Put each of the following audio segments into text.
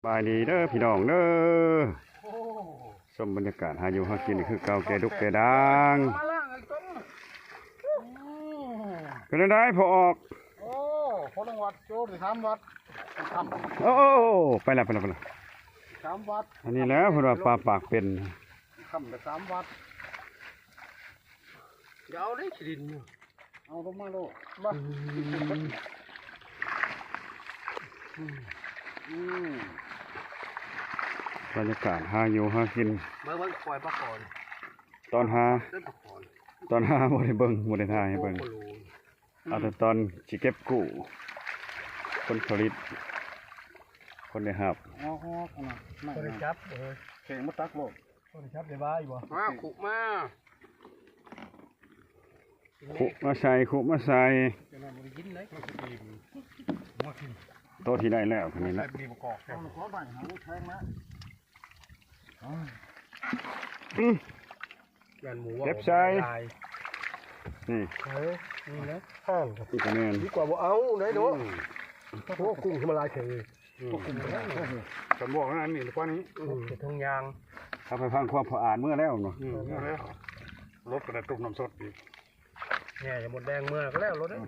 บายดีเด้อพี่น้องเด้อชมบรรยากาศหาอยู่หากินนี่คือเก่าแก่ดุกแก่ดังเป็นไงพอออกโอ้พอลงวัดโจทย์ทำวัดทำ โอ้ไปละสามวัดอันนี้แล้วเพราะว่าปลาปากเป็นทำแต่สามวัดเดี๋ยวเอาได้ดินอยู่เอาลงมาโลมาบรรยากาศหาอยู่หากินเมื่อวันคอยปะก่อนตอนหาเล่นปะก่อน บ่ได้เบิ่งบ่ได้ถ่ายให้เบิ่งเอาแต่ตอนสิเก็บกู้คนผลิตคนได้หับไม่ได้จับเข่งมาตักโลกคนจับได้บ้าอยู่บ่มาขุมาขุมาใส่โตที่ได้แล้วคนนี้ละเก็บใส่นี่นี่นะห้างอีกคะแนนดีกว่าบ่เอาไหนเนาะพวกกุ้งขึ้นมาลายเฉยพวกกุ้งสมบอกนั่นนี่กว่านี้เป็นทงยางถ้าไปฟังความผอ่านเมื่อแล้วเนาะรถกระตุกน้ำสดอีกแง่จะหมดแดงเมื่อก็แล้วรถเนี่ย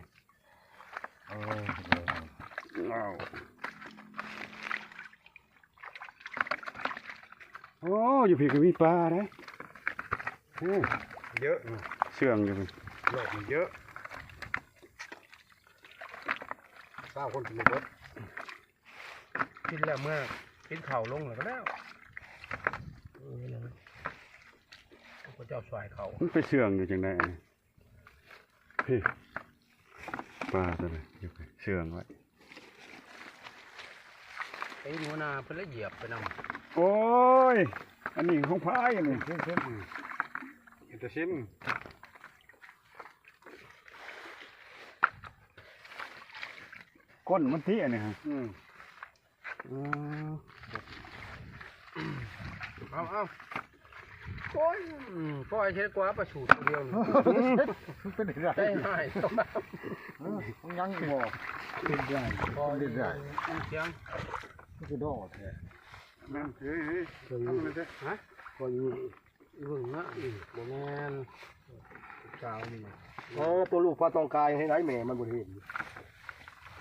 โอ้อยู่พี่ก็มีปลาได้เยอะเชื่องอยู่พี่โลกมันเยอะเศร้าคนกินรถกินแล้วเมื่อกินเข่าลงแล้วก็แล้วพระเจ้าสายเขามันไปเชื่องอยู่จังไดพี่ปลาตัวนี้อยู่เชื่องไว้ไอ้หัวนาเพิ่นละเหยียบไปนำโอ้ยอันนี้ของพายอันนี้เส้นอินเตอร์ชินก้นมันที่อันนี้ฮะเอาโอ้ยปล่อยเช็ดกว่าประสูตรเดียวเป็นไรได้ง่ายยังบ่เป็นได้เป็นได้เสียงคือดอกแท้นั่นคือทำอะไรเด้ฮะก็อยู่เรื่องนะโมแมนสาวนี่ตัวลูกปลาตองกายให้ไหนแม่มันบ่เห็น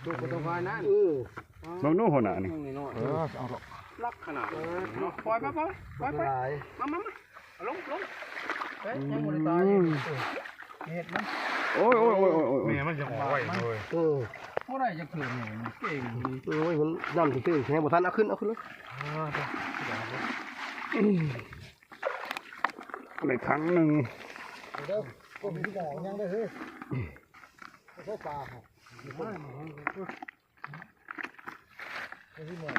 ลูกปลาตองกายนั่นบางนู้นหัวหน้านี่เอาลักขนาดปล่อยไปมาลงเฮ้ยยังบ่ได้ตายเห็ดมันโอ้ยแม่มันจะไหวเลยเมื่อไรจะเกิดเนี่ยเก่งมันนั่นถึงแค่บ่ทันเอาขึ้นเลยในครั้งหนึ่งเด้อก็มีที่หมอยังได้เฮ้ยใช้ปลาครับไม่ที่หมอ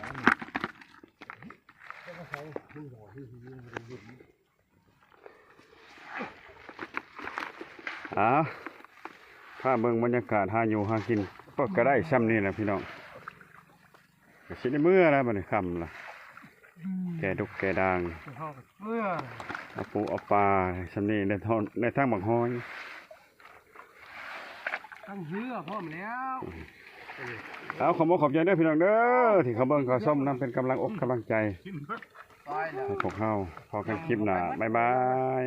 ก็ใช้ที่หมอที่ยืนถ้าเบิ่งบรรยากาศหาอยู่หากินก็ได้ซ้ำนี่แหละพี่น้องก็สิได้เมื่อแล้วบัดนี้ค่ำล่ะแก่ดุกแก่ด่างเมื่อเอาปูเอาปลาซ้ำนี่ในทางบักฮอยตั้งเหือพร้อมแล้วเอาขอบใจเด้อพี่น้องเด้อที่เขาเบิ่งเขาส้มนำเป็นกำลังอกกำลังใจให้พวกเฮาพอกันคลิปหน้าบ๊ายบาย